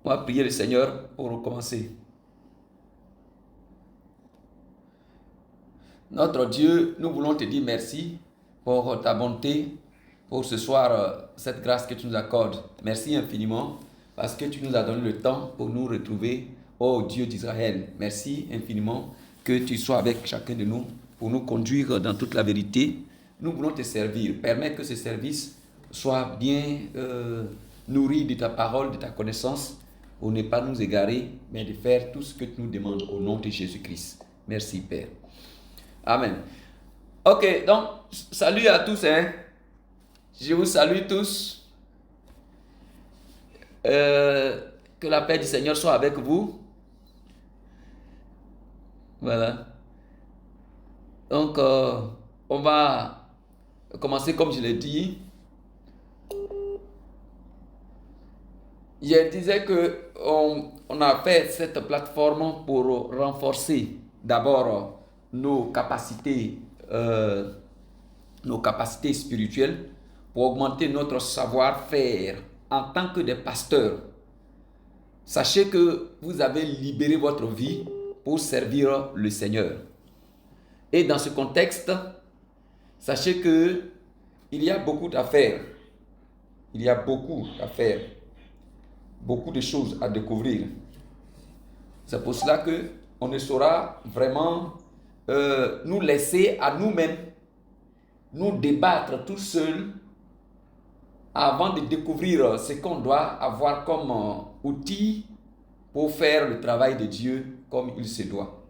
On va prier le Seigneur pour recommencer. Notre Dieu, nous voulons te dire merci pour ta bonté, pour ce soir, cette grâce que tu nous accordes. Merci infiniment parce que tu nous as donné le temps pour nous retrouver, ô Dieu d'Israël. Merci infiniment que tu sois avec chacun de nous pour nous conduire dans toute la vérité. Nous voulons te servir. Permets que ce service soit bien nourri de ta parole, de ta connaissance, pour ne pas nous égarer, mais de faire tout ce que tu nous demandes au nom de Jésus-Christ. Merci Père. Amen. Ok, donc, salut à tous. Je vous salue tous. Que la paix du Seigneur soit avec vous. Voilà. Donc, on va commencer comme je l'ai dit. Je disais que on a fait cette plateforme pour renforcer d'abord nos capacités spirituelles, pour augmenter notre savoir-faire en tant que des pasteurs. Sachez que vous avez libéré votre vie pour servir le Seigneur. Et dans ce contexte, sachez que il y a beaucoup à faire. Il y a beaucoup à faire. Beaucoup de choses à découvrir. C'est pour cela que on ne saura vraiment nous laisser à nous-mêmes nous débattre tout seuls avant de découvrir ce qu'on doit avoir comme outil pour faire le travail de Dieu comme il se doit.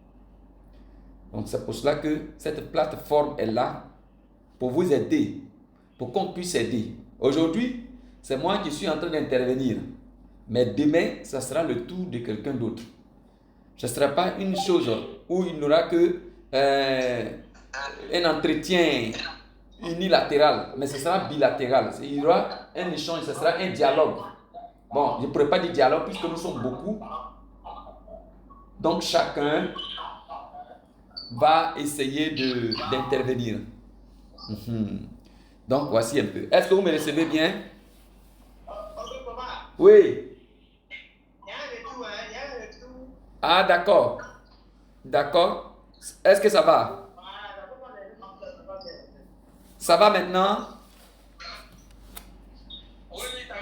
Donc c'est pour cela que cette plateforme est là pour vous aider, pour qu'on puisse aider. Aujourd'hui, c'est moi qui suis en train d'intervenir, mais demain, ça sera le tour de quelqu'un d'autre. Ce ne sera pas une chose où il n'y aura que un entretien unilatéral, mais ce sera bilatéral. Il y aura un échange, ce sera un dialogue. Bon, je ne pourrais pas dire dialogue puisque nous sommes beaucoup. Donc chacun va essayer d'intervenir. Donc voici un peu. Est-ce que vous me recevez bien? Oui. Ah d'accord. D'accord. Est-ce que ça va? Ça va maintenant? Oui, ça va.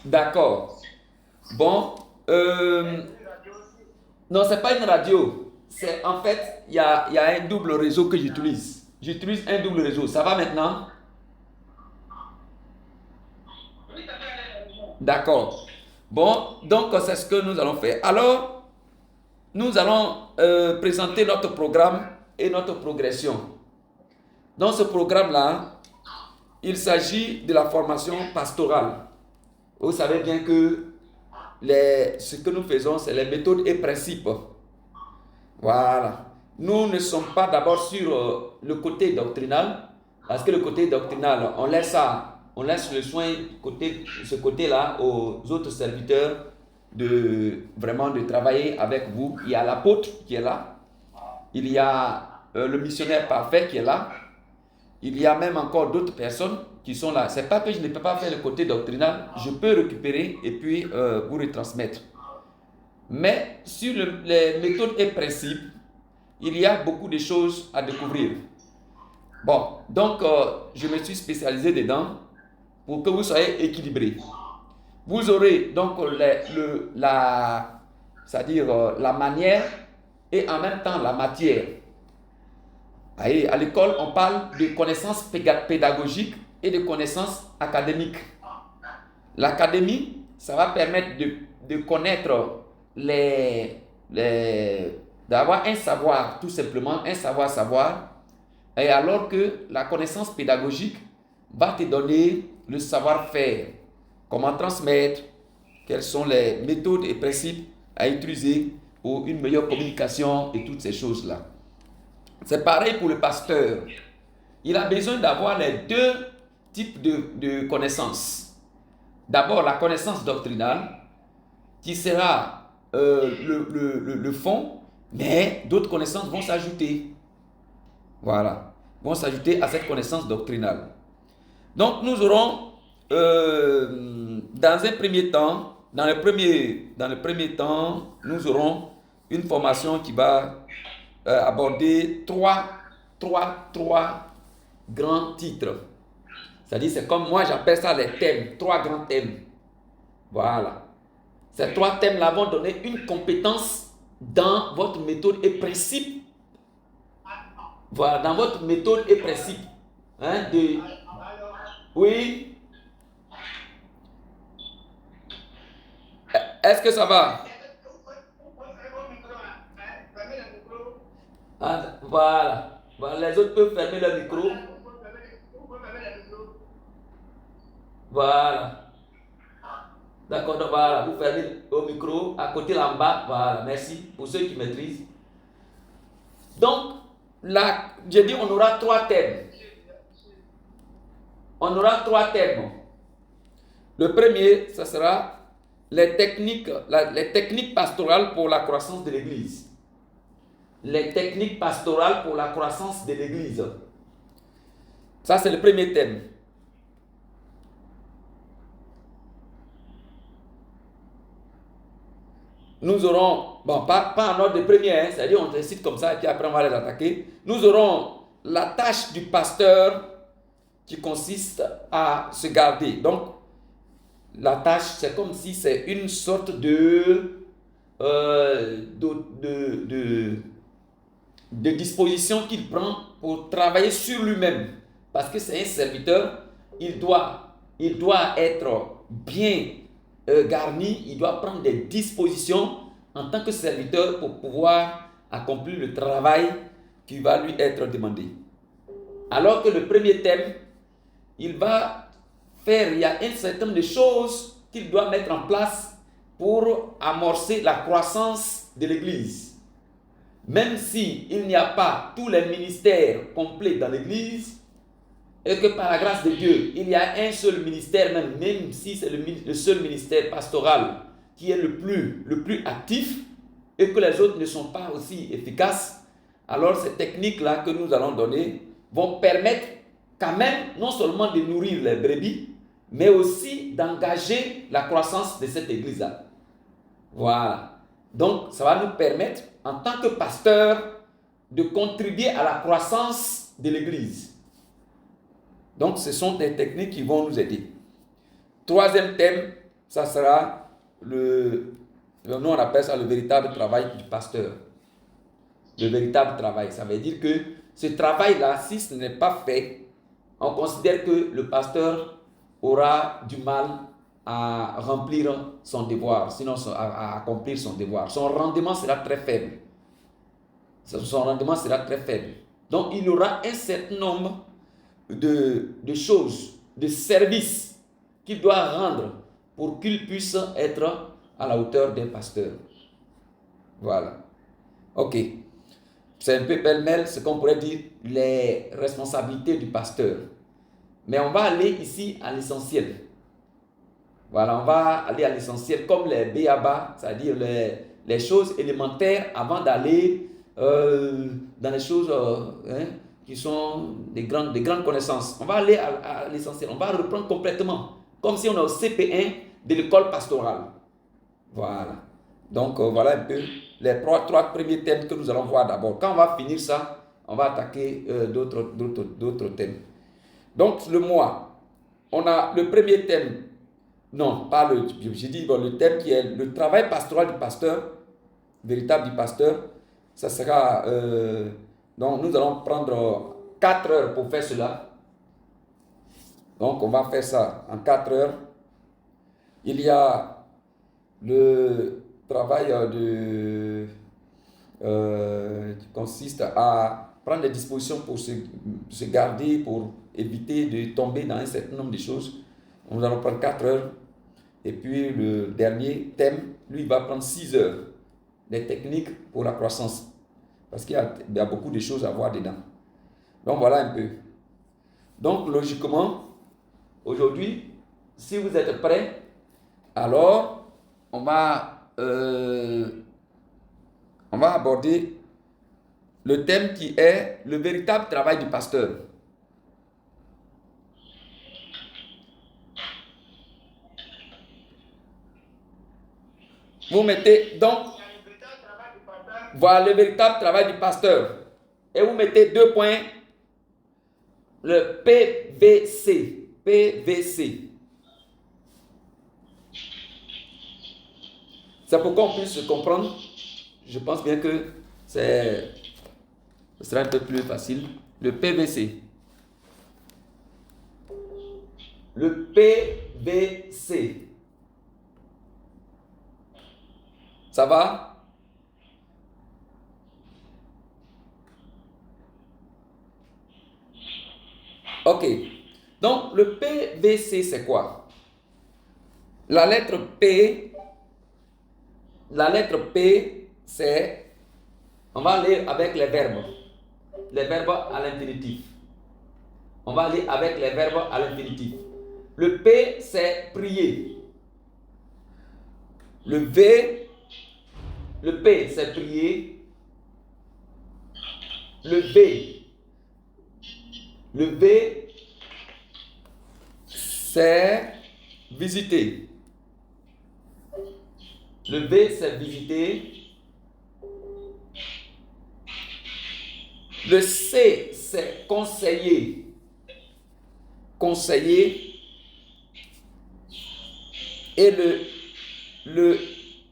D'accord. Bon. Non, c'est pas une radio. C'est en fait, il y a un double réseau que j'utilise. J'utilise un double réseau. Ça va maintenant? Oui, ça va. D'accord. Bon, donc c'est ce que nous allons faire. Alors, nous allons présenter notre programme et notre progression. Dans ce programme-là, il s'agit de la formation pastorale. Vous savez bien que ce que nous faisons, c'est les méthodes et principes. Voilà. Nous ne sommes pas d'abord sur le côté doctrinal, parce que le côté doctrinal, on laisse le soin ce côté-là aux autres serviteurs de travailler avec vous. Il y a l'apôtre qui est là, il y a le missionnaire parfait qui est là, il y a même encore d'autres personnes qui sont là. C'est pas que je ne peux pas faire le côté doctrinal, je peux récupérer et puis vous retransmettre. Mais sur les méthodes et principes, il y a beaucoup de choses à découvrir. Bon, donc je me suis spécialisé dedans pour que vous soyez équilibrés. Vous aurez donc la manière et en même temps la matière. À l'école, on parle de connaissances pédagogiques et de connaissances académiques. L'académie, ça va permettre de connaître d'avoir un savoir, tout simplement, un savoir. Et alors que la connaissance pédagogique va te donner le savoir-faire, comment transmettre, quelles sont les méthodes et principes à utiliser pour une meilleure communication et toutes ces choses-là. C'est pareil pour le pasteur. Il a besoin d'avoir les deux types de connaissances. D'abord, la connaissance doctrinale, qui sera le fond, mais d'autres connaissances vont s'ajouter. Voilà, vont s'ajouter à cette connaissance doctrinale. Donc, nous aurons, dans un premier temps, dans le premier temps, nous aurons une formation qui va aborder trois grands titres. C'est-à-dire, c'est comme moi j'appelle ça les thèmes, 3 grands thèmes. Voilà. Ces 3 thèmes-là vont donner une compétence dans votre méthode et principe. Voilà, dans votre méthode et principe. Hein, Oui. Est-ce que ça va? Ah, voilà. Les autres peuvent fermer leur micro. Voilà. D'accord, donc voilà, vous fermez au micro, à côté là en bas, voilà, merci pour ceux qui maîtrisent. Donc, là, j'ai dit on aura 3 thèmes. On aura 3 thèmes. Le premier, ce sera les techniques pastorales pour la croissance de l'Église. Les techniques pastorales pour la croissance de l'Église. Ça, c'est le premier thème. Nous aurons, bon, pas en ordre de première, c'est-à-dire on décide comme ça et puis après on va les attaquer. Nous aurons la tâche du pasteur qui consiste à se garder. Donc, la tâche, c'est comme si c'est une sorte de disposition qu'il prend pour travailler sur lui-même. Parce que c'est un serviteur, il doit être bien garni, il doit prendre des dispositions en tant que serviteur pour pouvoir accomplir le travail qui va lui être demandé. Alors que le premier thème, il y a un certain nombre de choses qu'il doit mettre en place pour amorcer la croissance de l'Église. Même s'il n'y a pas tous les ministères complets dans l'Église, et que par la grâce de Dieu, il y a un seul ministère, même si c'est le seul ministère pastoral qui est le plus actif, et que les autres ne sont pas aussi efficaces, alors ces techniques-là que nous allons donner vont permettre quand même non seulement de nourrir les brebis, mais aussi d'engager la croissance de cette église-là. Voilà. Donc, ça va nous permettre, en tant que pasteur, de contribuer à la croissance de l'église. Donc, ce sont des techniques qui vont nous aider. Troisième thème, ça sera nous on appelle ça le véritable travail du pasteur. Le véritable travail, ça veut dire que ce travail-là, si ce n'est pas fait, on considère que le pasteur aura du mal à remplir son devoir, sinon à accomplir son devoir. Son rendement sera très faible. Son rendement sera très faible. Donc, il aura un certain nombre de choses, de services qu'il doit rendre pour qu'il puisse être à la hauteur d'un pasteur. Voilà. Ok. C'est un peu pêle-mêle ce qu'on pourrait dire les responsabilités du pasteur. Mais on va aller ici à l'essentiel. Voilà, on va aller à l'essentiel comme les b.a.-ba, c'est-à-dire les choses élémentaires avant d'aller dans les choses qui sont des grandes connaissances. On va aller à l'essentiel, on va reprendre complètement, comme si on est au CP1 de l'école pastorale. Voilà. Donc, voilà un peu les 3 premiers thèmes que nous allons voir d'abord. Quand on va finir ça, on va attaquer d'autres thèmes. Donc, le mois, on a le premier thème. Non, pas j'ai dit le thème qui est le travail pastoral du pasteur, véritable du pasteur. Ça sera, donc nous allons prendre 4 heures pour faire cela. Donc on va faire ça en 4 heures. Il y a le travail qui consiste à prendre des dispositions pour se garder, pour éviter de tomber dans un certain nombre de choses. Nous allons prendre 4 heures. Et puis le dernier thème, lui, va prendre 6 heures. Des techniques pour la croissance. Parce qu'il y a beaucoup de choses à voir dedans. Donc voilà un peu. Donc logiquement, aujourd'hui, si vous êtes prêts, alors on va aborder le thème qui est le véritable travail du pasteur. Vous mettez donc, voilà le véritable travail du pasteur. Et vous mettez 2 points, le PVC. PVC. C'est pour qu'on puisse se comprendre. Je pense bien que ce sera un peu plus facile. Le PVC. Le PVC. Ça va? Ok. Donc, le PVC, c'est quoi? La lettre P, c'est... On va aller avec les verbes à l'infinitif. On va aller avec les verbes à l'infinitif. Le P, c'est prier. Le P, c'est prier. Le V, c'est visiter. Le V, c'est visiter. Le C, c'est conseiller. Conseiller. Et le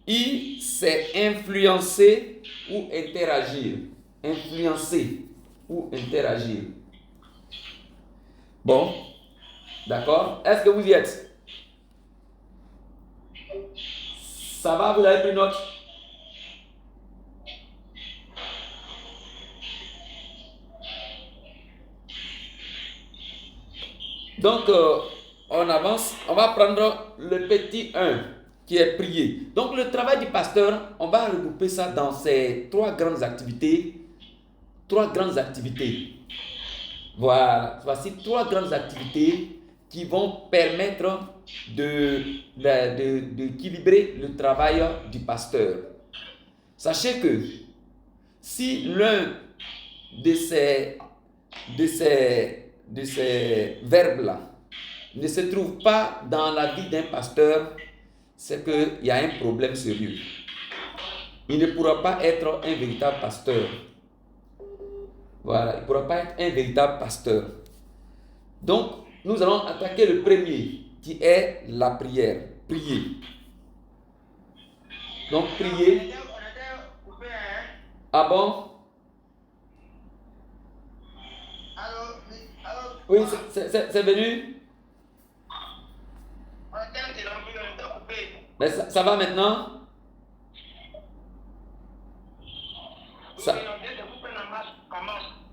I, c'est influencer ou interagir. Influencer ou interagir. Bon, d'accord. Est-ce que vous y êtes? Ça va, vous avez pris note? Donc, on avance. On va prendre le petit 1 qui est prier. Donc, le travail du pasteur, on va regrouper ça dans ces 3 grandes activités. 3 grandes activités. Voilà. Voici 3 grandes activités qui vont permettre d'équilibrer le travail du pasteur. Sachez que si l'un de ces verbes-là ne se trouve pas dans la vie d'un pasteur, c'est qu'il y a un problème sérieux. Il ne pourra pas être un véritable pasteur. Voilà, il ne pourra pas être un véritable pasteur. Donc, nous allons attaquer le premier, qui est la prière. Prier. Donc, prier. Ah bon? Oui, c'est venu. Mais ça va maintenant?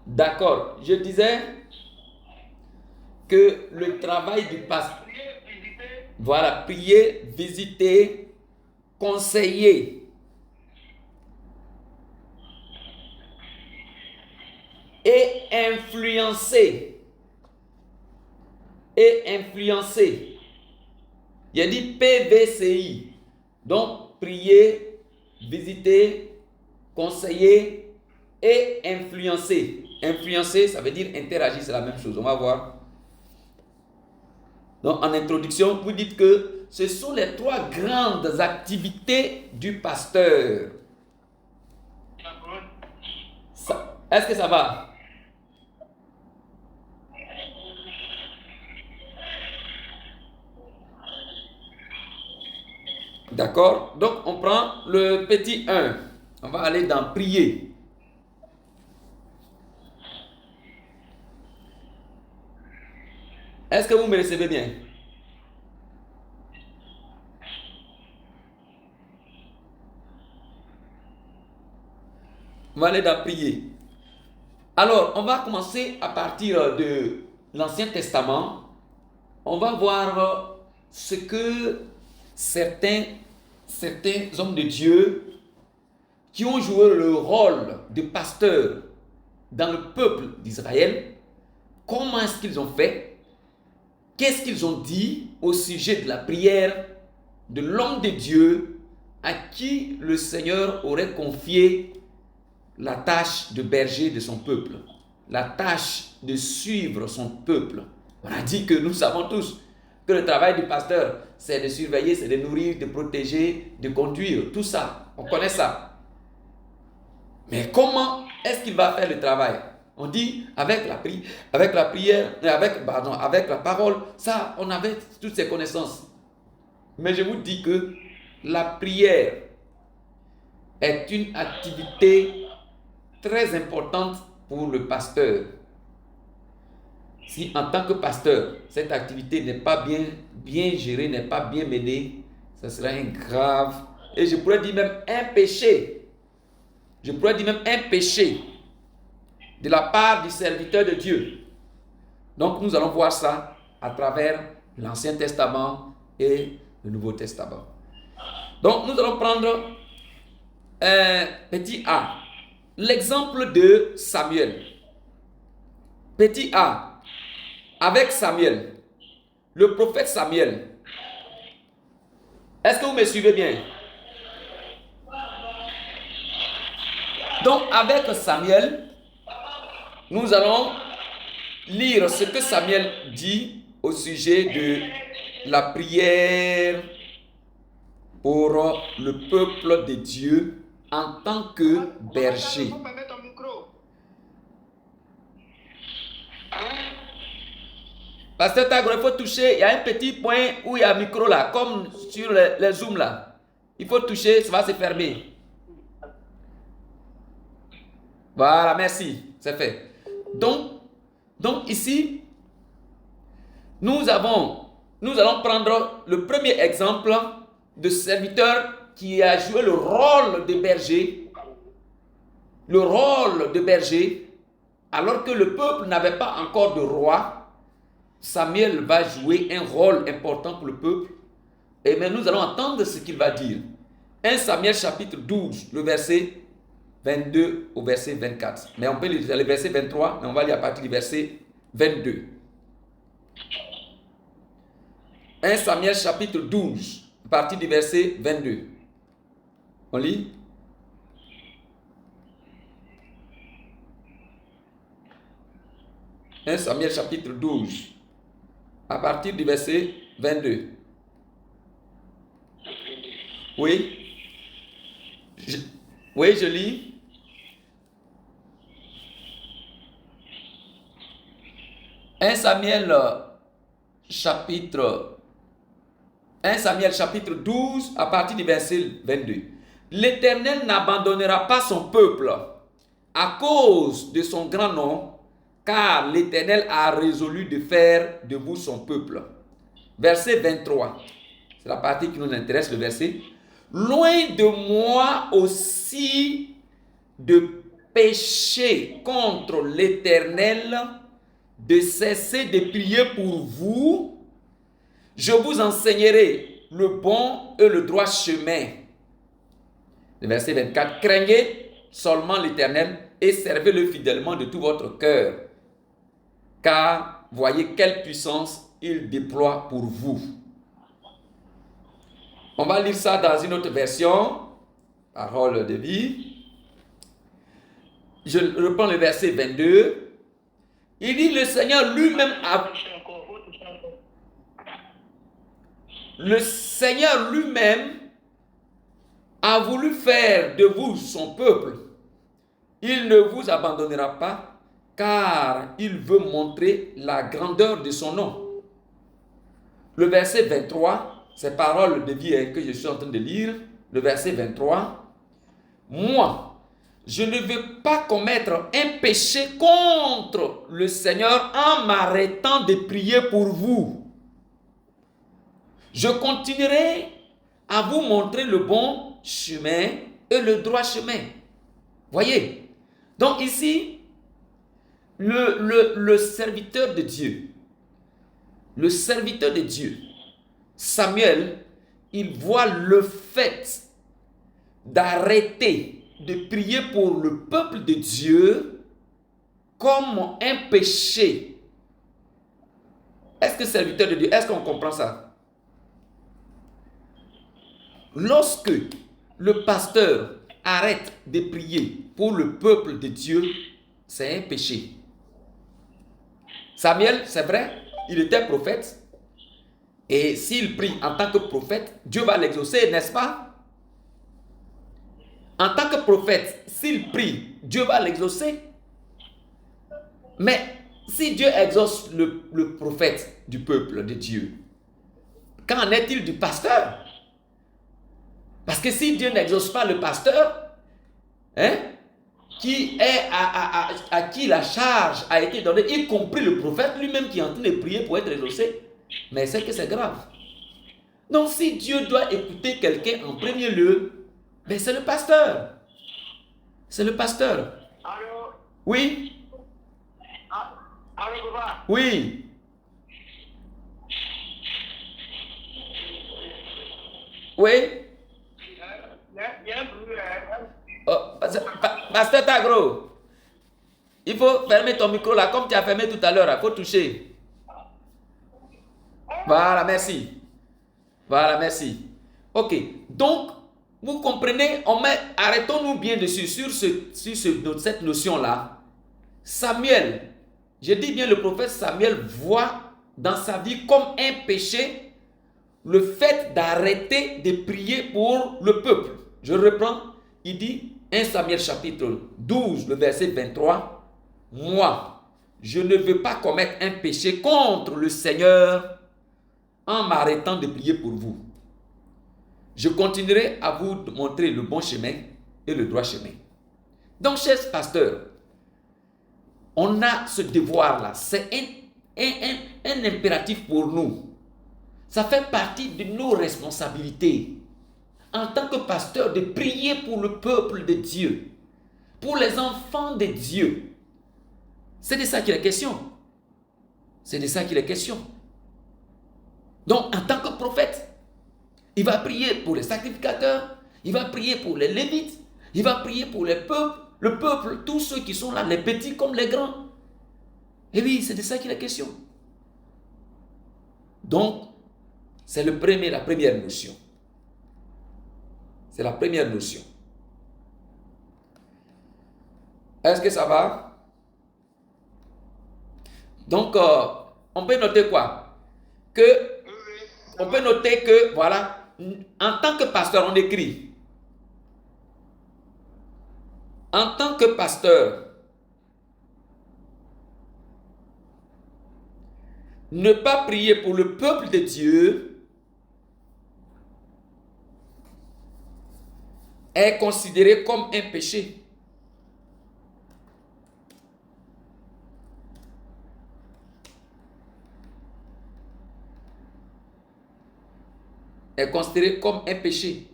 D'accord. Je disais que le travail du pasteur, voilà, prier, visiter, conseiller et influencer. Il a dit PVCI. Donc, prier, visiter, conseiller et influencer. Influencer, ça veut dire interagir, c'est la même chose. On va voir. Donc, en introduction, vous dites que ce sont les 3 grandes activités du pasteur. Est-ce que ça va? D'accord? Donc, on prend le petit 1. On va aller dans prier. Est-ce que vous me recevez bien? On va aller dans prier. Alors, on va commencer à partir de l'Ancien Testament. On va voir ce que certains hommes de Dieu qui ont joué le rôle de pasteur dans le peuple d'Israël, comment est-ce qu'ils ont fait? Qu'est-ce qu'ils ont dit au sujet de la prière de l'homme de Dieu à qui le Seigneur aurait confié la tâche de berger de son peuple, la tâche de suivre son peuple? On a dit que nous savons tous que le travail du pasteur, c'est de surveiller, c'est de nourrir, de protéger, de conduire, tout ça. On connaît ça. Mais comment est-ce qu'il va faire le travail? On dit avec la prière, avec la parole, ça, on avait toutes ces connaissances. Mais je vous dis que la prière est une activité très importante pour le pasteur. Si en tant que pasteur, cette activité n'est pas bien gérée, n'est pas bien menée, ce sera un grave, et je pourrais dire même un péché. Je pourrais dire même un péché de la part du serviteur de Dieu. Donc nous allons voir ça à travers l'Ancien Testament et le Nouveau Testament. Donc nous allons prendre petit A, l'exemple de Samuel. Petit A, avec Samuel, le prophète Samuel. Est-ce que vous me suivez bien? Donc avec Samuel, nous allons lire ce que Samuel dit au sujet de la prière pour le peuple de Dieu en tant que berger. Pasteur Tagro, il faut toucher, il y a un petit point où il y a un micro là, comme sur les zooms là. Il faut toucher, ça va se fermer. Voilà, merci, c'est fait. Donc ici, nous allons prendre le premier exemple de serviteur qui a joué le rôle de berger. Le rôle de berger, alors que le peuple n'avait pas encore de roi. Samuel va jouer un rôle important pour le peuple. Et mais nous allons entendre ce qu'il va dire. 1 Samuel chapitre 12, le verset 22 au verset 24. Mais on peut lire le verset 23, mais on va lire à partir du verset 22. 1 Samuel chapitre 12, à partir du verset 22. On lit? « 1 Samuel chapitre 12, à partir du verset 22. Oui? Je lis. « 1 Samuel chapitre 12, à partir du verset 22. L'Éternel n'abandonnera pas son peuple à cause de son grand nom, car l'Éternel a résolu de faire de vous son peuple. » Verset 23. C'est la partie qui nous intéresse, le verset. « Loin de moi aussi de pécher contre l'Éternel, de cesser de prier pour vous. Je vous enseignerai le bon et le droit chemin. » Le verset 24. « Craignez seulement l'Éternel et servez-le fidèlement de tout votre cœur. Car voyez quelle puissance il déploie pour vous. » On va lire ça dans une autre version. Parole de vie. Je reprends le verset 22. Il dit, le Seigneur lui-même a voulu faire de vous son peuple. Il ne vous abandonnera pas, car il veut montrer la grandeur de son nom. Le verset 23, c'est parole de vie que je suis en train de lire. Le verset 23. Moi, je ne veux pas commettre un péché contre le Seigneur en m'arrêtant de prier pour vous. Je continuerai à vous montrer le bon chemin et le droit chemin. Voyez? Donc ici, le serviteur de Dieu, Samuel, il voit le fait d'arrêter de prier pour le peuple de Dieu comme un péché. Est-ce que serviteur de Dieu, est-ce qu'on comprend ça? Lorsque le pasteur arrête de prier pour le peuple de Dieu, c'est un péché. Samuel, c'est vrai, il était prophète. Et s'il prie en tant que prophète, Dieu va l'exaucer, n'est-ce pas? En tant que prophète, s'il prie, Dieu va l'exaucer. Mais si Dieu exauce le prophète du peuple de Dieu, qu'en est-il du pasteur? Parce que si Dieu n'exauce pas le pasteur, qui est à qui la charge a été donnée, y compris le prophète lui-même qui est en train de prier pour être exaucé, mais c'est que c'est grave. Donc si Dieu doit écouter quelqu'un en premier lieu, mais c'est le pasteur. C'est le pasteur. Allô? Oui? Allô, papa? Oui? Oui? Il y a un bruit. Pasteur Tagro, il faut fermer ton micro là, comme tu as fermé tout à l'heure, il faut toucher. Voilà, merci. Voilà, merci. Ok, donc, vous comprenez, arrêtons-nous bien dessus, sur cette notion-là. Samuel, je dis bien le prophète Samuel voit dans sa vie comme un péché le fait d'arrêter de prier pour le peuple. Je reprends, il dit 1 Samuel chapitre 12, le verset 23. Moi, je ne veux pas commettre un péché contre le Seigneur en m'arrêtant de prier pour vous. Je continuerai à vous montrer le bon chemin et le droit chemin. Donc, chers pasteurs, on a ce devoir-là. C'est un impératif pour nous. Ça fait partie de nos responsabilités en tant que pasteur de prier pour le peuple de Dieu, pour les enfants de Dieu. C'est de ça qu'il est question. C'est de ça qu'il est question. Donc, en tant que prophète, il va prier pour les sacrificateurs, il va prier pour les lévites, il va prier pour le peuple, tous ceux qui sont là, les petits comme les grands. Et oui, c'est de ça qu'il est question. Donc, c'est la première notion. C'est la première notion. Est-ce que ça va? Donc, on peut noter quoi? On peut noter que, voilà, en tant que pasteur, on écrit. En tant que pasteur, ne pas prier pour le peuple de Dieu est considéré comme un péché. Est considéré comme un péché.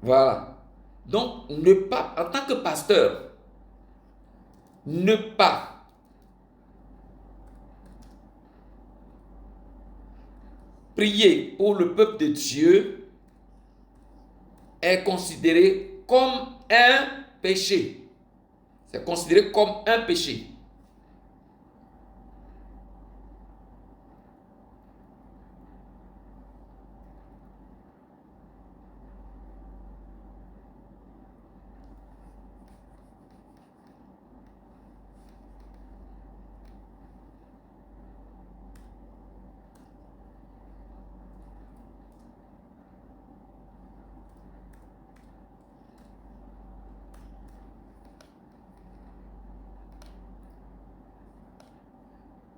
Voilà. Donc, ne pas, en tant que pasteur, ne pas prier pour le peuple de Dieu est considéré comme un péché. C'est considéré comme un péché.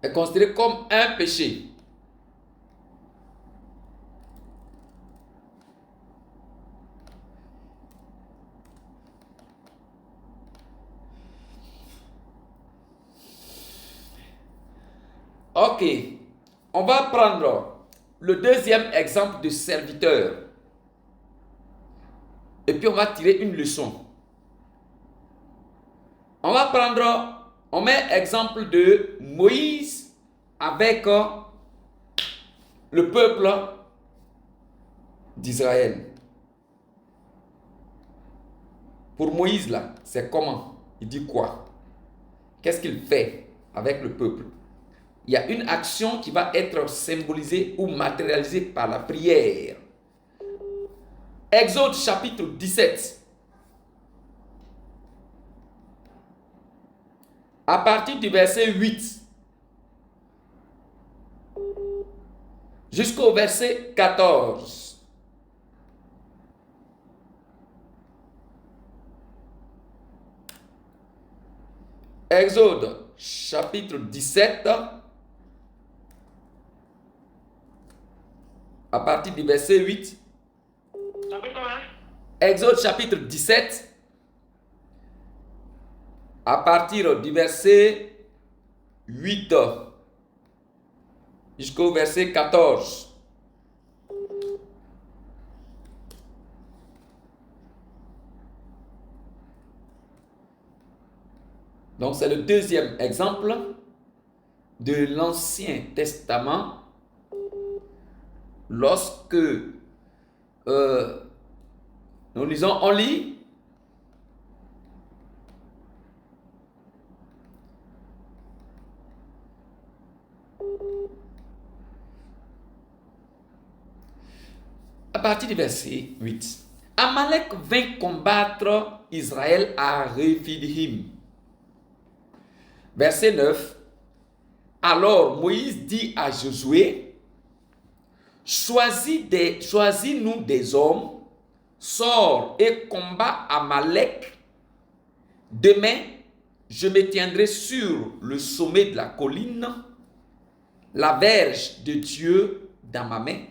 Est considéré comme un péché. Ok, on va prendre le deuxième exemple de serviteur. Et puis on va tirer une leçon. On met exemple de Moïse avec le peuple d'Israël. Pour Moïse là, c'est comment? Il dit quoi? Qu'est-ce qu'il fait avec le peuple? il y a une action qui va être symbolisée ou matérialisée par la prière. Exode chapitre 17. À partir du verset 8 jusqu'au verset 14. Exode chapitre 17, à partir du verset 8. Exode chapitre 17, à partir du verset 8 jusqu'au verset 14. Donc c'est le deuxième exemple de l'Ancien Testament lorsque nous lisons, on lit à partir du verset 8. Amalek vint combattre Israël à Rephidim. Verset 9. Alors Moïse dit à Josué, choisis-nous des hommes, sors et combat Amalek. Demain, je me tiendrai sur le sommet de la colline, la verge de Dieu dans ma main.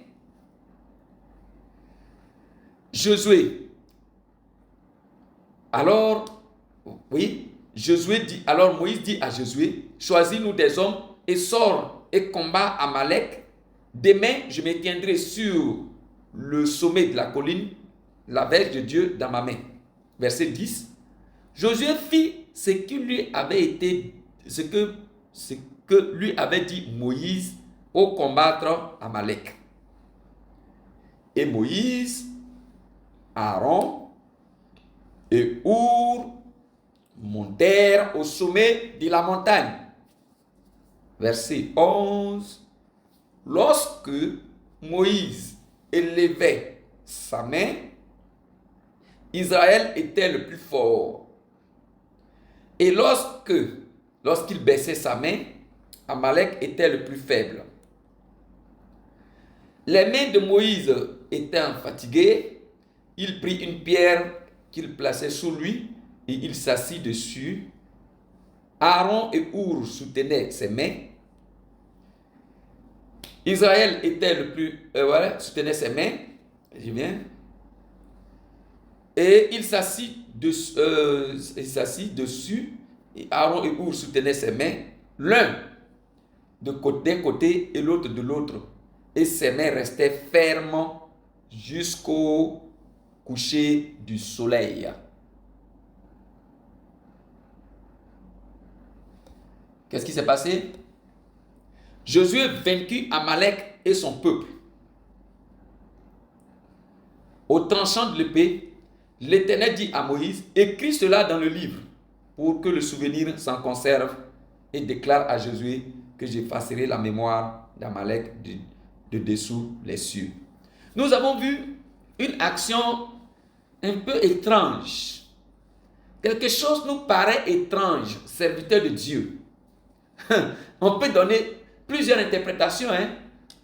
Josué. Alors Moïse dit à Josué, choisis-nous des hommes et sors et combat Amalek. Demain, je me tiendrai sur le sommet de la colline, la verge de Dieu dans ma main. Verset 10. Josué fit ce que lui avait dit Moïse pour combattre Amalek. Et Moïse, Aaron et Our montèrent au sommet de la montagne. Verset 11. Lorsque Moïse élevait sa main, Israël était le plus fort. Et lorsqu'il baissait sa main, Amalek était le plus faible. Les mains de Moïse étant fatiguées, il prit une pierre qu'il plaçait sous lui et il s'assit dessus. Aaron et Our soutenaient ses mains. Israël était le plus... soutenait ses mains. Je viens. Et il s'assit dessus. Et Aaron et Our soutenaient ses mains. L'un d'un côté et l'autre de l'autre. Et ses mains restaient fermes jusqu'au coucher du soleil. Qu'est-ce qui s'est passé? Josué vaincut Amalek et son peuple. Au tranchant de l'épée, l'Éternel dit à Moïse, écris cela dans le livre pour que le souvenir s'en conserve et déclare à Josué que j'effacerai la mémoire d'Amalek de dessous les cieux. Nous avons vu une action un peu étrange. Quelque chose nous paraît étrange, serviteur de Dieu. On peut donner plusieurs interprétations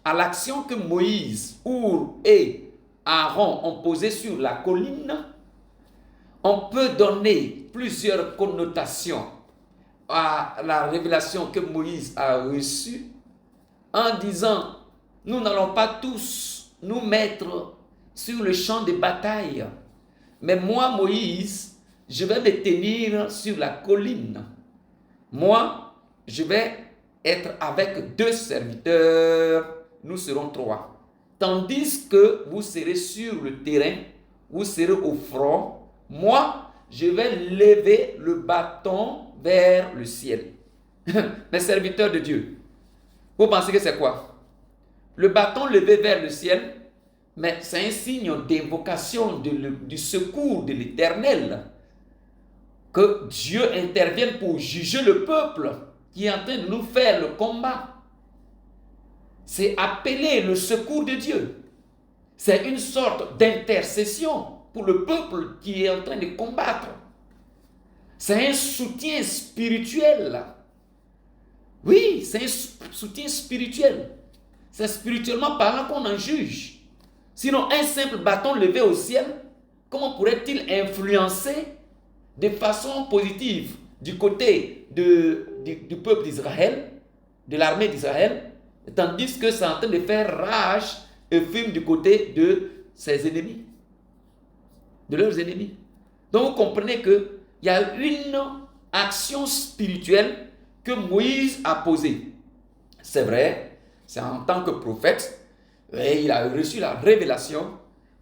à l'action que Moïse, Our et Aaron ont posée sur la colline. On peut donner plusieurs connotations à la révélation que Moïse a reçue en disant, nous n'allons pas tous nous mettre sur le champ de bataille, mais moi, Moïse, je vais me tenir sur la colline. Moi, je vais être avec 2 serviteurs, nous serons 3. Tandis que vous serez sur le terrain, vous serez au front, moi, je vais lever le bâton vers le ciel. Les serviteurs de Dieu, vous pensez que c'est quoi? Le bâton levé vers le ciel, mais c'est un signe d'invocation du secours de l'Éternel. Que Dieu intervienne pour juger le peuple qui est en train de nous faire le combat. c'est appeler le secours de Dieu. C'est une sorte d'intercession pour le peuple qui est en train de combattre. C'est un soutien spirituel. Oui, c'est un soutien spirituel. C'est spirituellement parlant qu'on en juge. Sinon, un simple bâton levé au ciel, comment pourrait-il influencer de façon positive du côté du peuple d'Israël, de l'armée d'Israël, tandis que c'est en train de faire rage et fume du côté de ses ennemis, de leurs ennemis. Donc vous comprenez qu'il y a une action spirituelle que Moïse a posée. C'est vrai, c'est en tant que prophète, et il a reçu la révélation,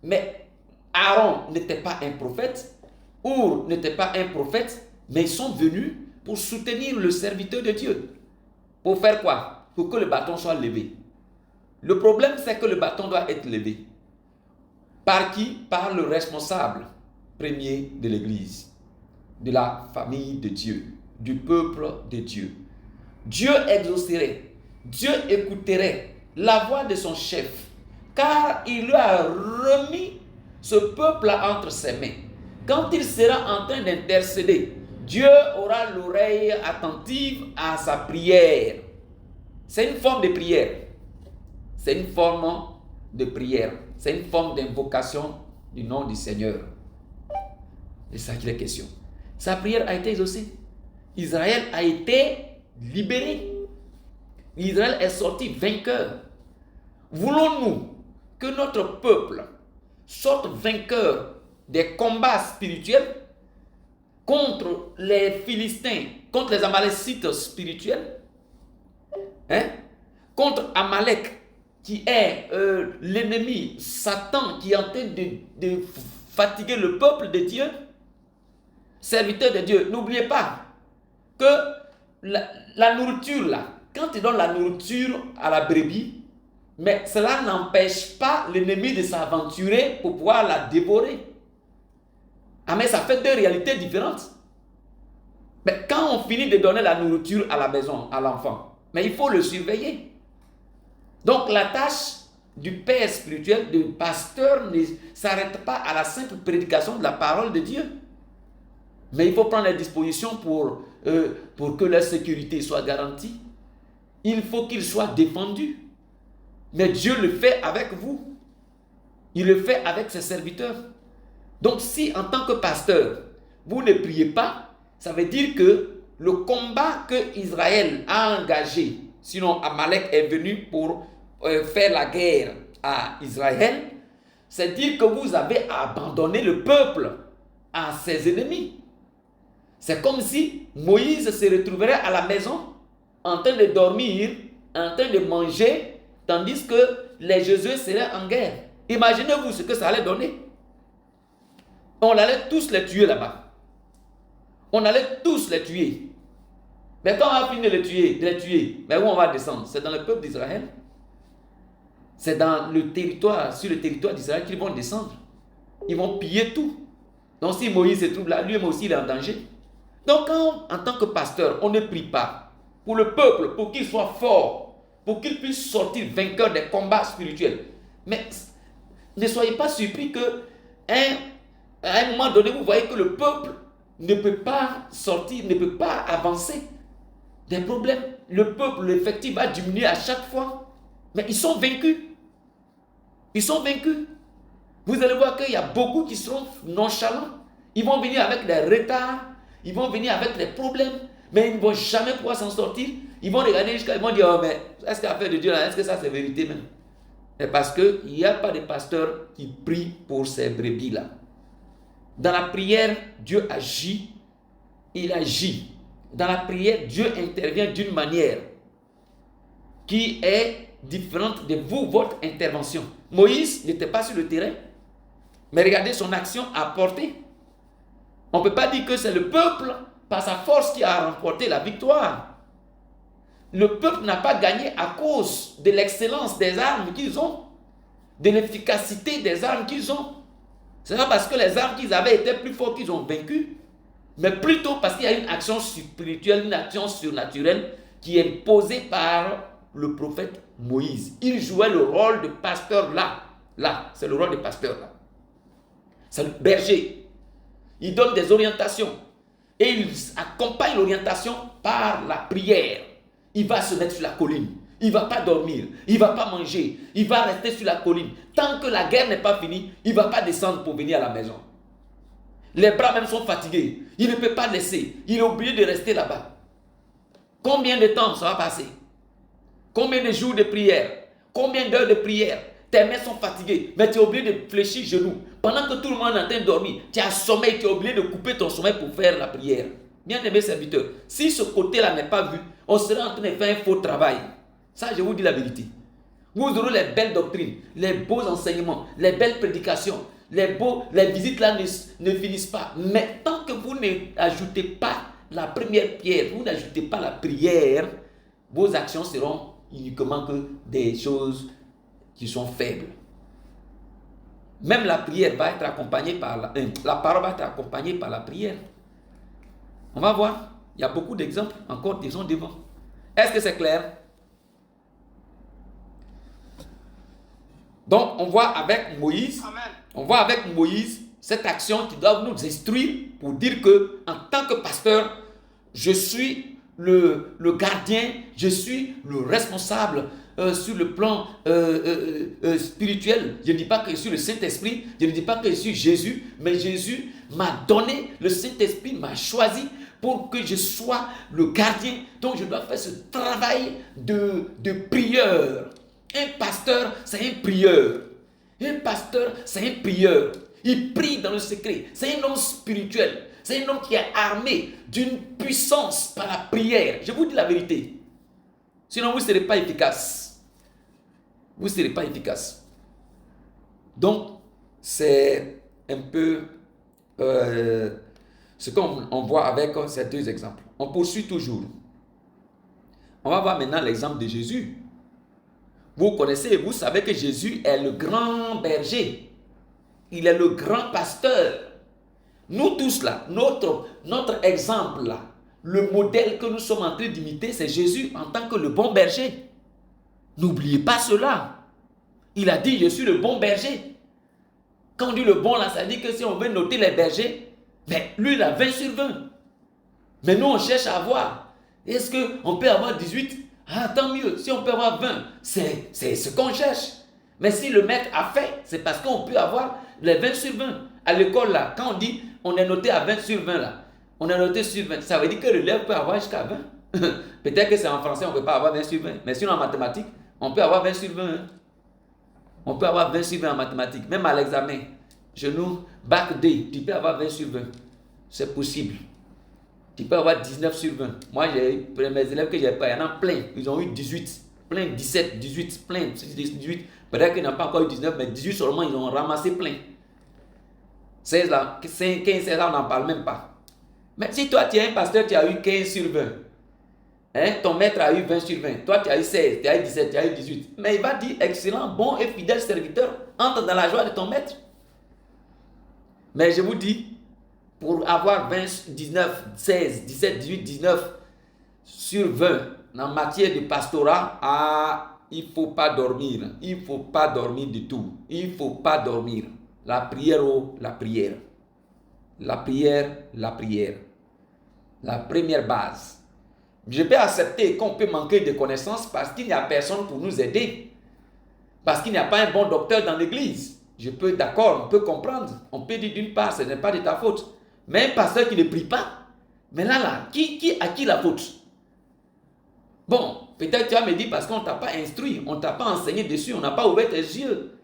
mais Aaron n'était pas un prophète, Our n'était pas un prophète, mais ils sont venus pour soutenir le serviteur de Dieu. Pour faire quoi? Pour que le bâton soit levé. Le problème, c'est que le bâton doit être levé. Par qui? Par le responsable premier de l'Église, de la famille de Dieu, du peuple de Dieu. Dieu exaucerait, Dieu écouterait la voix de son chef, car il lui a remis ce peuple-là entre ses mains. Quand il sera en train d'intercéder, Dieu aura l'oreille attentive à sa prière. C'est une forme de prière. C'est une forme de prière. C'est une forme d'invocation du nom du Seigneur. C'est ça qu'il est question. Sa prière a été exaucée. Israël a été libéré. Israël est sorti vainqueur. Voulons-nous que notre peuple sorte vainqueur des combats spirituels contre les Philistins, contre les Amalécites spirituels, contre Amalek, qui est l'ennemi, Satan, qui est en train de fatiguer le peuple de Dieu, serviteur de Dieu. N'oubliez pas que la nourriture, là, quand il donne la nourriture à la brebis, mais cela n'empêche pas l'ennemi de s'aventurer pour pouvoir la dévorer. Ah, mais ça fait deux réalités différentes. Mais quand on finit de donner la nourriture à la maison, à l'enfant, mais il faut le surveiller. Donc la tâche du père spirituel, du pasteur, ne s'arrête pas à la simple prédication de la parole de Dieu. Mais il faut prendre les dispositions pour que leur sécurité soit garantie. Il faut qu'ils soient défendus. Mais Dieu le fait avec vous. Il le fait avec ses serviteurs. Donc si en tant que pasteur, vous ne priez pas, ça veut dire que le combat que Israël a engagé, sinon Amalek est venu pour faire la guerre à Israël, c'est dire que vous avez abandonné le peuple à ses ennemis. C'est comme si Moïse se retrouverait à la maison, en train de dormir, en train de manger, tandis que les Josué seraient en guerre. Imaginez-vous ce que ça allait donner. On allait tous les tuer là-bas. On allait tous les tuer. Mais quand on a fini de les tuer, mais où on va descendre? C'est dans le peuple d'Israël. C'est dans le territoire, sur le territoire d'Israël qu'ils vont descendre. Ils vont piller tout. Donc si Moïse se trouve là, lui-même aussi il est en danger. Donc quand, en tant que pasteur, on ne prie pas pour le peuple, pour qu'il soit fort, pour qu'il puisse sortir vainqueur des combats spirituels. Mais ne soyez pas surpris que à un moment donné, vous voyez que le peuple ne peut pas sortir, ne peut pas avancer. Des problèmes. Le peuple, l'effectif va diminuer à chaque fois. Mais ils sont vaincus. Ils sont vaincus. Vous allez voir qu'il y a beaucoup qui seront nonchalants. Ils vont venir avec des retards. Ils vont venir avec des problèmes. Mais ils ne vont jamais pouvoir s'en sortir. Ils vont regarder jusqu'à... Ils vont dire, oh, mais est-ce que l'affaire de Dieu là, est-ce que ça c'est vérité même? Et parce qu'il n'y a pas de pasteur qui prie pour ces brebis-là. Dans la prière, Dieu agit. Il agit. Dans la prière, Dieu intervient d'une manière qui est différente de vous, votre intervention. Moïse n'était pas sur le terrain, mais regardez son action apportée. On ne peut pas dire que c'est le peuple, par sa force, qui a remporté la victoire. Le peuple n'a pas gagné à cause de l'excellence des armes qu'ils ont, de l'efficacité des armes qu'ils ont. Ce n'est pas parce que les armes qu'ils avaient étaient plus fortes qu'ils ont vaincu, mais plutôt parce qu'il y a une action spirituelle, une action surnaturelle qui est posée par le prophète Moïse. Il jouait le rôle de pasteur là. Là, c'est le rôle de pasteur là. C'est le berger. Il donne des orientations. Et il accompagne l'orientation par la prière. Il va se mettre sur la colline. Il ne va pas dormir. Il ne va pas manger. Il va rester sur la colline. Tant que la guerre n'est pas finie, il ne va pas descendre pour venir à la maison. Les bras même sont fatigués. Il ne peut pas laisser. Il est obligé de rester là-bas. Combien de temps ça va passer? Combien de jours de prière? Combien d'heures de prière? Tes mains sont fatiguées, mais tu es obligé de fléchir genoux. Pendant que tout le monde est en train de dormir, tu as sommeil, tu es obligé de couper ton sommeil pour faire la prière. Bien-aimés serviteurs, si ce côté-là n'est pas vu, on sera en train de faire un faux travail. Ça, je vous dis la vérité. Vous aurez les belles doctrines, les beaux enseignements, les belles prédications, les visites là ne finissent pas. Mais tant que vous n'ajoutez pas la première pierre, vous n'ajoutez pas la prière, vos actions seront uniquement que des choses qui sont faibles. Même la prière va être accompagnée par la parole va être accompagnée par la prière. On va voir. Il y a beaucoup d'exemples encore qui sont devant. Est-ce que c'est clair? Donc, on voit avec Moïse, cette action qui doit nous instruire pour dire que, en tant que pasteur, je suis le gardien, je suis le responsable sur le plan spirituel. Je ne dis pas que je suis le Saint-Esprit, je ne dis pas que je suis Jésus, mais Jésus m'a donné, le Saint-Esprit m'a choisi pour que je sois le gardien. Donc, je dois faire ce travail de prieur. Un pasteur, c'est un prieur. Un pasteur, c'est un prieur. Il prie dans le secret. C'est un homme spirituel. C'est un homme qui est armé d'une puissance par la prière. Je vous dis la vérité. Sinon, vous ne serez pas efficace. Vous ne serez pas efficace. Donc, c'est un peu ce qu'on voit avec ces deux exemples. On poursuit toujours. On va voir maintenant l'exemple de Jésus. Vous connaissez, vous savez que Jésus est le grand berger. Il est le grand pasteur. Nous tous là, notre exemple là, le modèle que nous sommes en train d'imiter, c'est Jésus en tant que le bon berger. N'oubliez pas cela. Il a dit, je suis le bon berger. Quand on dit le bon là, ça dit que si on veut noter les bergers, mais lui il a 20 sur 20. Mais nous on cherche à avoir. Est-ce qu'on peut avoir 18? Ah, tant mieux. Si on peut avoir 20, c'est ce qu'on cherche. Mais si le maître a fait, c'est parce qu'on peut avoir les 20 sur 20. À l'école, là, quand on dit on est noté à 20 sur 20, là, on est noté sur 20, ça veut dire que l'élève peut avoir jusqu'à 20. Peut-être que c'est en français, on ne peut pas avoir 20 sur 20. Mais sinon, en mathématiques, on peut avoir 20 sur 20. Hein. On peut avoir 20 sur 20 en mathématiques. Même à l'examen, genou, bac D, tu peux avoir 20 sur 20. C'est possible. Tu peux avoir 19 sur 20. Moi, mes élèves que j'ai pas, il y en a plein. Ils ont eu 18, plein 17, 18, plein 18. Peut-être qu'ils n'ont pas encore eu 19, mais 18 seulement, ils ont ramassé plein. 16 là, 15, 16 là, on n'en parle même pas. Mais si toi, tu es un pasteur, tu as eu 15 sur 20. Hein? Ton maître a eu 20 sur 20. Toi, tu as eu 16, tu as eu 17, tu as eu 18. Mais il va dire, excellent, bon et fidèle serviteur, entre dans la joie de ton maître. Mais je vous dis, pour avoir 20, 19, 16, 17, 18, 19 sur 20 en matière de pastorat, il ne faut pas dormir. Il ne faut pas dormir du tout. Il ne faut pas dormir. La prière, la prière. La prière, la prière. La première base. Je peux accepter qu'on peut manquer de connaissances parce qu'il n'y a personne pour nous aider. Parce qu'il n'y a pas un bon docteur dans l'église. Je peux, d'accord, on peut comprendre. On peut dire d'une part, ce n'est pas de ta faute. Mais un pasteur qui ne prie pas, mais là, à qui la faute? Bon, peut-être tu vas me dire parce qu'on ne t'a pas instruit, on ne t'a pas enseigné dessus, on n'a pas ouvert tes yeux.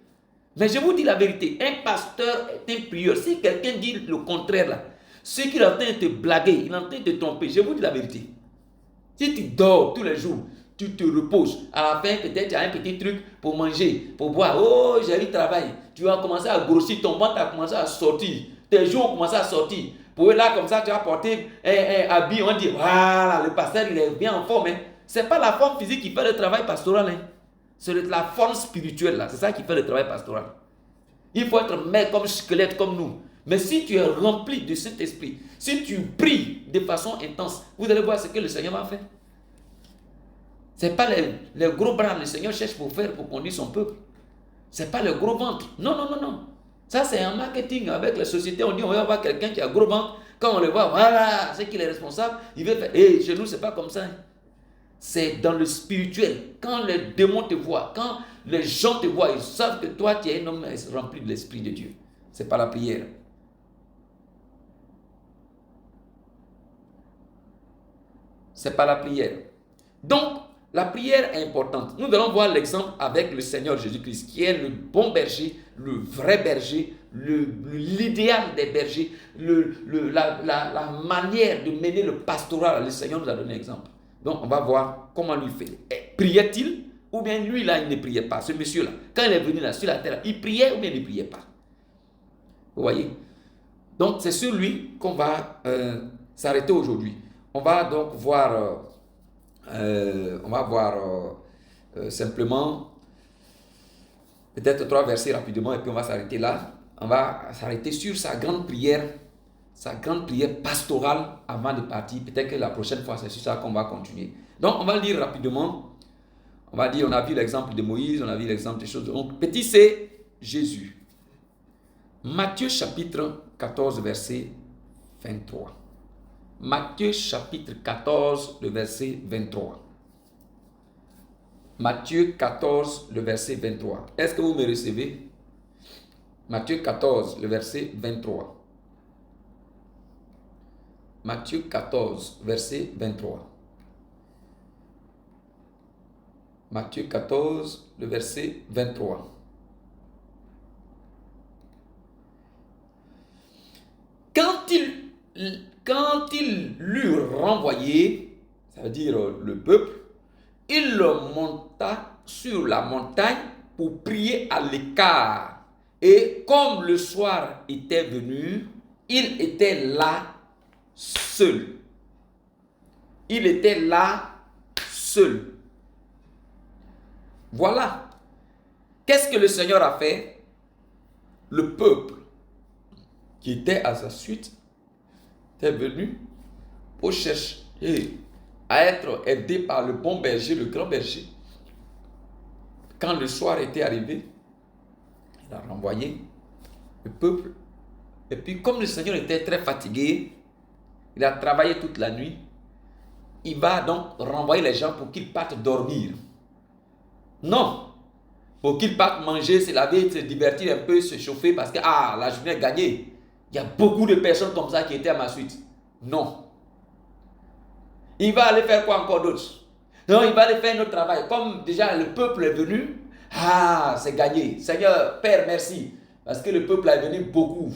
Mais je vous dis la vérité, un pasteur est un prieur. Si quelqu'un dit le contraire là, ce qu'il est en train de te blaguer, il est en train de te tromper, je vous dis la vérité. Si tu dors tous les jours, tu te reposes, à la fin peut-être tu as un petit truc pour manger, pour boire, oh j'ai eu le travail, tu vas commencer à grossir, ton ventre a commencé à sortir. Tes jours ont commencé à sortir. Pour là, comme ça, tu vas porter un habit. On dit, voilà, le pasteur, il est bien en forme. Hein. Ce n'est pas la forme physique qui fait le travail pastoral. Hein. C'est la forme spirituelle. Là. C'est ça qui fait le travail pastoral. Il faut être maigre comme squelette, comme nous. Mais si tu es rempli du Saint-Esprit, si tu pries de façon intense, vous allez voir ce que le Seigneur va faire. Ce n'est pas les gros bras que le Seigneur cherche pour faire, pour conduire son peuple. Ce n'est pas le gros ventre. Non, non, non, non. Ça, c'est un marketing avec les sociétés. On dit, on va avoir quelqu'un qui a gros ventre. Quand on le voit, voilà, c'est qu'il est responsable. Il veut faire. Et chez nous, ce n'est pas comme ça. C'est dans le spirituel. Quand les démons te voient, quand les gens te voient, ils savent que toi, tu es un homme rempli de l'Esprit de Dieu. Ce n'est pas la prière. Ce n'est pas la prière. Donc, la prière est importante. Nous allons voir l'exemple avec le Seigneur Jésus-Christ, qui est le bon berger, le vrai berger, l'idéal des bergers, la manière de mener le pastoral. Le Seigneur nous a donné l'exemple. Donc, on va voir comment lui fait. Priait-il ou bien lui, là, il ne priait pas. Ce monsieur-là, quand il est venu là sur la terre, il priait ou bien il ne priait pas. Vous voyez? Donc, c'est sur lui qu'on va s'arrêter aujourd'hui. On va donc voir... simplement peut-être 3 versets rapidement et puis on va s'arrêter là. On va s'arrêter sur sa grande prière pastorale avant de partir. Peut-être que la prochaine fois, c'est sur ça qu'on va continuer. Donc, on va lire rapidement. On va dire, on a vu l'exemple de Moïse, on a vu l'exemple des choses. Donc, petit C, Jésus. Matthieu chapitre 14, verset 23. Matthieu chapitre 14, le verset 23. Matthieu 14, le verset 23. Est-ce que vous me recevez? Matthieu 14, le verset 23. Matthieu 14, verset 23. Matthieu 14, le verset 23. Quand il l'eut renvoyé, ça veut dire le peuple, il monta sur la montagne pour prier à l'écart. Et comme le soir était venu, il était là seul. Il était là seul. Voilà. Qu'est-ce que le Seigneur a fait? Le peuple qui était à sa suite est venu pour chercher à être aidé par le bon berger, le grand berger. Quand le soir était arrivé, il a renvoyé le peuple. Et puis comme le Seigneur était très fatigué, il a travaillé toute la nuit, il va donc renvoyer les gens pour qu'ils partent dormir. Non, pour qu'ils partent manger, se laver, se divertir un peu, se chauffer parce que la journée est gagnée. Il y a beaucoup de personnes comme ça qui étaient à ma suite. Non. Il va aller faire quoi encore d'autre? Non, il va aller faire notre travail. Comme déjà le peuple est venu, c'est gagné. Seigneur, Père, merci. Parce que le peuple est venu beaucoup.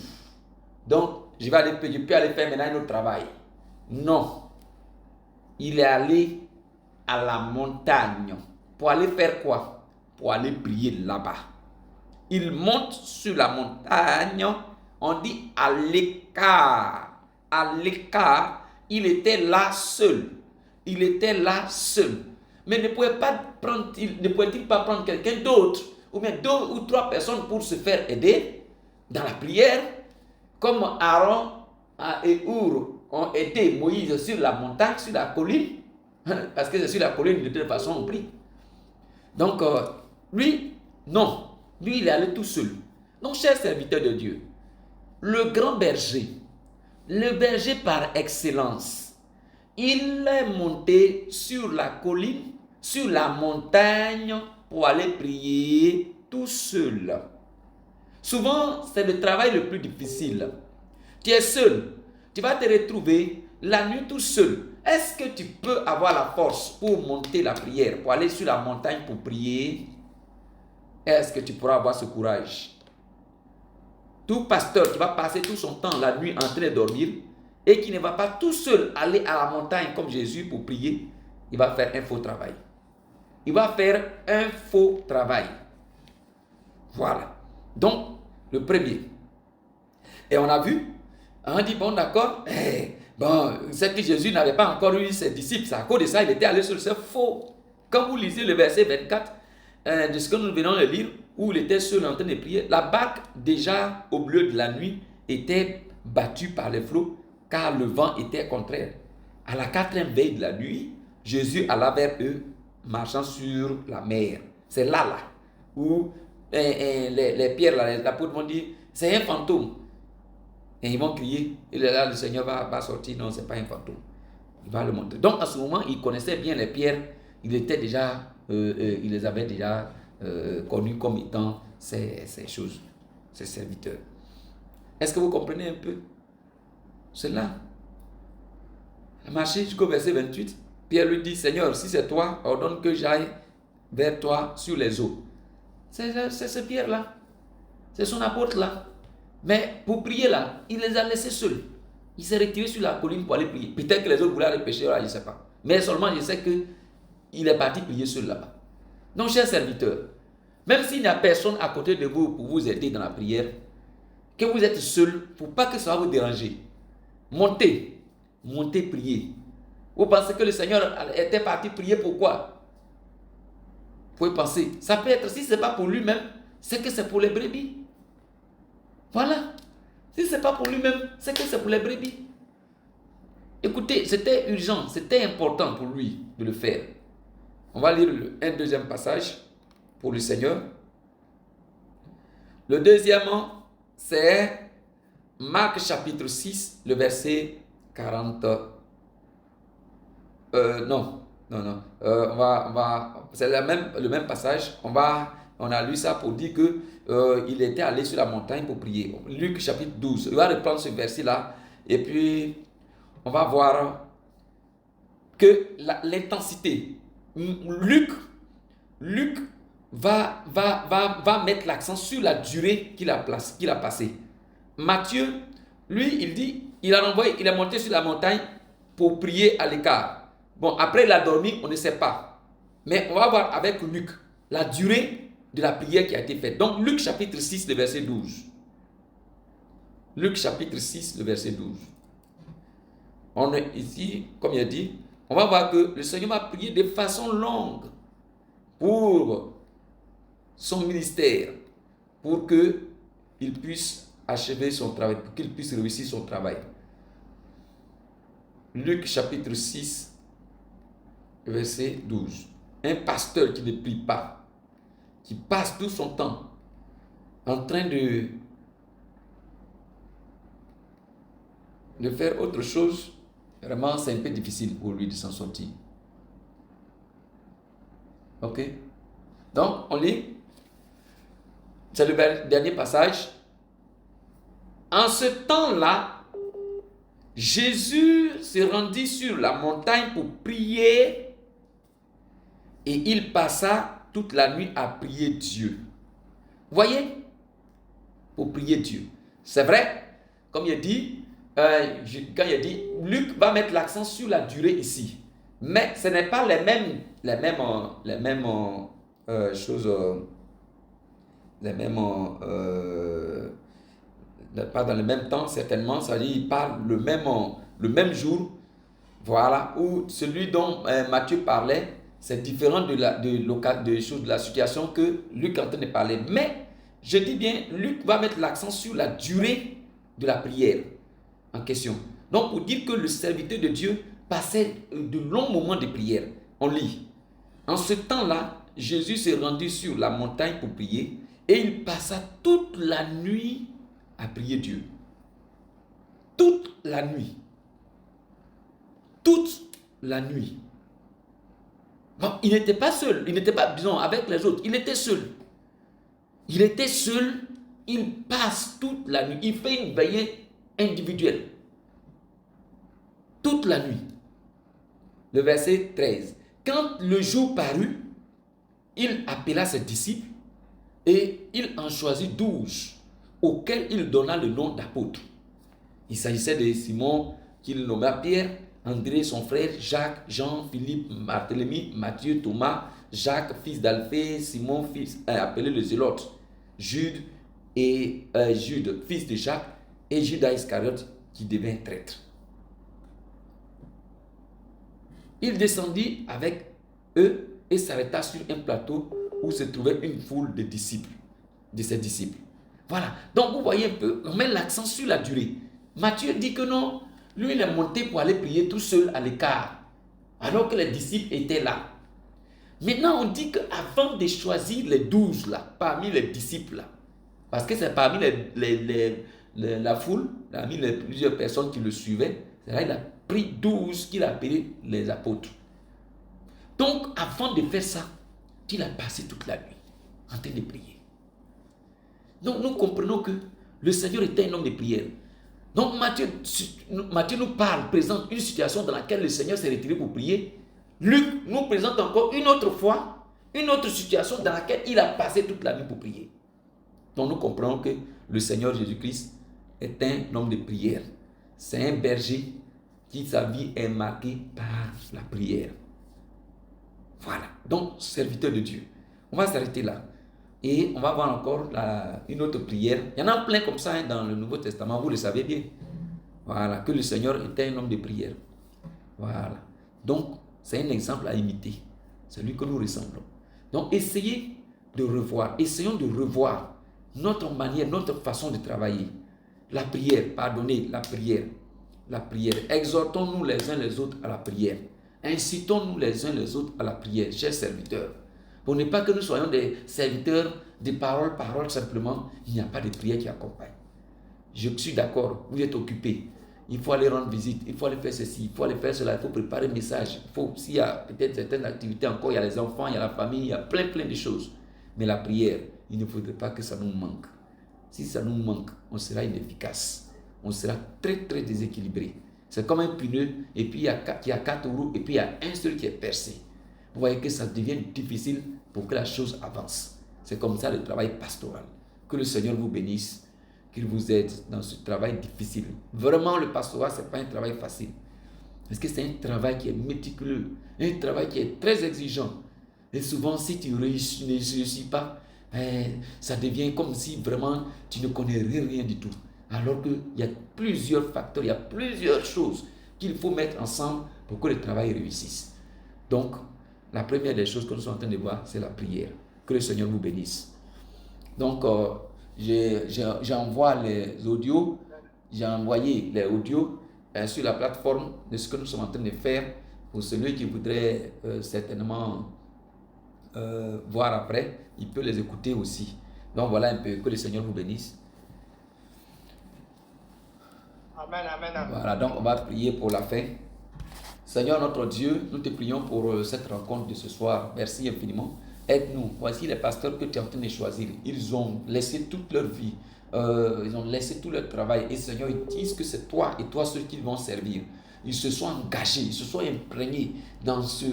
Donc, je peux aller faire maintenant notre travail. Non. Il est allé à la montagne. Pour aller faire quoi? Pour aller prier là-bas. Il monte sur la montagne. On dit à l'écart. À l'écart. Il était là seul. Il était là seul. Mais ne pouvait-il pas prendre quelqu'un d'autre, ou bien 2 ou 3 personnes pour se faire aider dans la prière, comme Aaron et Hur ont aidé Moïse sur la montagne, sur la colline, parce que c'est sur la colline de toute façon on prie. Donc, lui, non. Lui, il est allé tout seul. Donc, cher serviteur de Dieu, le grand berger, le berger par excellence, il est monté sur la colline, sur la montagne, pour aller prier tout seul. Souvent, c'est le travail le plus difficile. Tu es seul. Tu vas te retrouver la nuit tout seul. Est-ce que tu peux avoir la force pour monter la prière, pour aller sur la montagne pour prier? Est-ce que tu pourras avoir ce courage? Tout pasteur qui va passer tout son temps la nuit en train de dormir et qui ne va pas tout seul aller à la montagne comme Jésus pour prier, il va faire un faux travail. Il va faire un faux travail. Voilà. Donc, le premier. Et on a vu, on dit, bon d'accord, c'est que Jésus n'avait pas encore eu ses disciples. À cause de ça, il était allé sur ce faux. Quand vous lisez le verset 24 de ce que nous venons de lire, où il était seul en train de prier, la barque déjà au bleu de la nuit était battue par les flots car le vent était contraire. À la 4e veille de la nuit, Jésus alla vers eux marchant sur la mer. C'est là, où les pierres, là, les apôtres vont dire, c'est un fantôme. Et ils vont crier, et là, le Seigneur va sortir, non, ce n'est pas un fantôme. Il va le montrer. Donc, à ce moment, il connaissait bien les pierres, il les avait déjà connues comme étant ces choses, ces serviteurs. Est-ce que vous comprenez un peu? C'est là. Marché jusqu'au verset 28. Pierre lui dit, Seigneur, si c'est toi, ordonne que j'aille vers toi sur les eaux. C'est ce Pierre-là. C'est son apôtre-là. Mais pour prier là, il les a laissés seuls. Il s'est retiré sur la colline pour aller prier. Peut-être que les autres voulaient aller pêcher là, je ne sais pas. Mais seulement je sais qu'il est parti prier seul là-bas. Donc, chers serviteurs, même s'il n'y a personne à côté de vous pour vous aider dans la prière, que vous êtes seul, pour pas que ça va vous déranger, montez, priez. Vous pensez que le Seigneur était parti prier pourquoi? Vous pouvez penser, ça peut être, si ce n'est pas pour lui-même, c'est que c'est pour les brebis. Voilà. Si ce n'est pas pour lui-même, c'est que c'est pour les brebis. Écoutez, c'était urgent, c'était important pour lui de le faire. On va lire un deuxième passage pour le Seigneur. Le deuxième, c'est Marc chapitre 6, le verset 40. C'est le même passage. On a lu ça pour dire que il était allé sur la montagne pour prier. Luc chapitre 12. Il va reprendre ce verset-là et puis on va voir que l'intensité. Luc va mettre l'accent sur la durée qu'il a passée. Matthieu, lui, il dit, il est monté sur la montagne pour prier à l'écart. Bon, après il a dormi, on ne sait pas. Mais on va voir avec Luc la durée de la prière qui a été faite. Donc, Luc chapitre 6, le verset 12. Luc chapitre 6, le verset 12. On est ici, comme il a dit, on va voir que le Seigneur va prier de façon longue pour son ministère, pour qu'il puisse achever son travail, pour qu'il puisse réussir son travail. Luc chapitre 6, verset 12. Un pasteur qui ne prie pas, qui passe tout son temps en train de faire autre chose, vraiment c'est un peu difficile pour lui de s'en sortir. Ok? Donc, on lit. C'est le dernier passage. En ce temps-là, Jésus se rendit sur la montagne pour prier et il passa toute la nuit à prier Dieu. Vous voyez? Pour prier Dieu. C'est vrai, comme il dit, quand il dit, Luc va mettre l'accent sur la durée ici. Mais ce n'est pas les mêmes choses, pas dans le même temps, certainement. Ça veut dire qu'il parle le même jour. Voilà, où celui dont Matthieu parlait, c'est différent de la situation que Luc est en train de parler. Mais, je dis bien, Luc va mettre l'accent sur la durée de la prière en question. Donc, pour dire que le serviteur de Dieu passait de longs moments de prière. On lit. En ce temps-là, Jésus s'est rendu sur la montagne pour prier et il passa toute la nuit à prier Dieu. Toute la nuit. Toute la nuit. Donc, il n'était pas seul. Il n'était pas, disons, avec les autres. Il était seul. Il était seul. Il passe toute la nuit. Il fait une veillée individuelle. Toute la nuit. Le verset 13. Quand le jour parut, il appela ses disciples et il en choisit 12 auxquels il donna le nom d'apôtres. Il s'agissait de Simon qu'il nomma Pierre, André son frère, Jacques, Jean, Philippe, Barthélemy, Matthieu, Thomas, Jacques, fils d'Alphée, Simon, appelé le Zélote, Jude, fils de Jacques, et Judas Iscariote qui devint traître. Il descendit avec eux et s'arrêta sur un plateau où se trouvait une foule de ses disciples. Voilà. Donc vous voyez un peu, on met l'accent sur la durée. Matthieu dit que non, lui il est monté pour aller prier tout seul à l'écart, alors que les disciples étaient là. Maintenant, on dit qu'avant de choisir les 12 là, parmi les disciples là, parce que c'est parmi la foule, parmi les plusieurs personnes qui le suivaient, c'est là qu'il a pris 12 qu'il a appelé les apôtres. Donc, avant de faire ça, il a passé toute la nuit en train de prier. Donc, nous comprenons que le Seigneur était un homme de prière. Donc, Matthieu nous parle, présente une situation dans laquelle le Seigneur s'est retiré pour prier. Luc nous présente encore une autre fois, une autre situation dans laquelle il a passé toute la nuit pour prier. Donc, nous comprenons que le Seigneur Jésus-Christ est un homme de prière. C'est un berger qui, sa vie est marquée par la prière. Voilà. Donc, serviteur de Dieu. On va s'arrêter là. Et on va voir encore une autre prière. Il y en a plein comme ça dans le Nouveau Testament, vous le savez bien. Voilà, que le Seigneur était un homme de prière. Voilà. Donc, c'est un exemple à imiter. C'est lui que nous ressemblons. Donc, essayons de revoir notre manière, notre façon de travailler. La prière, pardonnez, la prière. La prière. Exhortons-nous les uns les autres à la prière. Incitons-nous les uns les autres à la prière, chers serviteurs. Pour ne pas que nous soyons des serviteurs de parole simplement, il n'y a pas de prière qui accompagne. Je suis d'accord, vous êtes occupés. Il faut aller rendre visite, il faut aller faire ceci, il faut aller faire cela, il faut préparer un message. S'il y a peut-être certaines activités encore, il y a les enfants, il y a la famille, il y a plein de choses. Mais la prière, il ne faudrait pas que ça nous manque. Si ça nous manque, on sera inefficace. On sera très déséquilibré. C'est comme un pneu, et puis il y a 4 roues, et puis il y a un seul qui est percé. Vous voyez que ça devient difficile pour que la chose avance. C'est comme ça le travail pastoral. Que le Seigneur vous bénisse, qu'il vous aide dans ce travail difficile. Vraiment, le pastorat, ce n'est pas un travail facile. Parce que c'est un travail qui est méticuleux, un travail qui est très exigeant. Et souvent, si tu ne réussis pas, ça devient comme si vraiment tu ne connais rien du tout. Alors qu'il y a plusieurs facteurs, il y a plusieurs choses qu'il faut mettre ensemble pour que le travail réussisse. Donc, la première des choses que nous sommes en train de voir, c'est la prière. Que le Seigneur vous bénisse. Donc, j'envoie les audios, j'ai envoyé les audios sur la plateforme de ce que nous sommes en train de faire pour celui qui voudrait certainement voir après, il peut les écouter aussi. Donc, voilà un peu, que le Seigneur vous bénisse. Amen. Voilà, donc on va prier pour la fin. Seigneur notre Dieu, nous te prions pour cette rencontre de ce soir. Merci infiniment. Aide-nous. Voici les pasteurs que tu es en train de choisir. Ils ont laissé toute leur vie. Ils ont laissé tout leur travail. Et Seigneur, ils disent que c'est toi et toi ceux qui vont servir. Ils se sont engagés, ils se sont imprégnés dans ce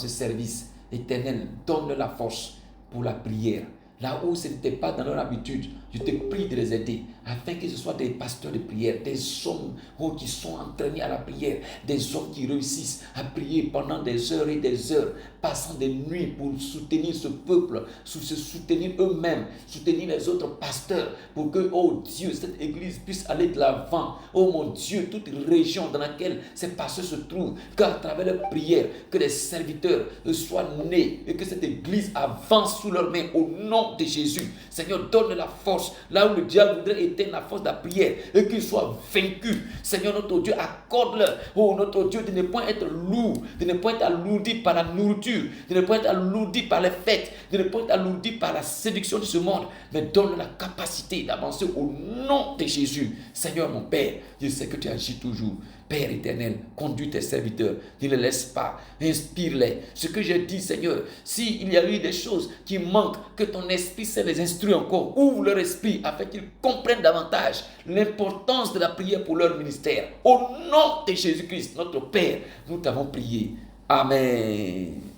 service éternel. Donne-leur la force pour la prière. Là où ce n'était pas dans leur habitude, je te prie de les aider afin que ce soit des pasteurs de prière, des hommes qui sont entraînés à la prière, des hommes qui réussissent à prier pendant des heures et des heures, passant des nuits pour soutenir ce peuple, se soutenir eux-mêmes, soutenir les autres pasteurs pour que, oh Dieu, cette église puisse aller de l'avant. Oh mon Dieu, toute région dans laquelle ces pasteurs se trouvent, qu'à travers leur prière, que les serviteurs soient nés et que cette église avance sous leurs mains au nom de Jésus. Seigneur, donne la force là où le diable voudrait éteindre la force de la prière et qu'il soit vaincu. Seigneur notre Dieu, accorde-leur, oh notre Dieu, de ne point être lourd, de ne point être alourdi par la nourriture, de ne point être alourdi par les fêtes, de ne point être alourdi par la séduction de ce monde, mais donne la capacité d'avancer au nom de Jésus. Seigneur mon Père, je sais que tu agis toujours. Père éternel, conduis tes serviteurs, ne les laisse pas, inspire-les. Ce que j'ai dit, Seigneur, s'il y a eu des choses qui manquent, que ton Esprit Saint les instruit encore, ouvre leur esprit afin qu'ils comprennent davantage l'importance de la prière pour leur ministère. Au nom de Jésus-Christ, notre Père, nous t'avons prié. Amen.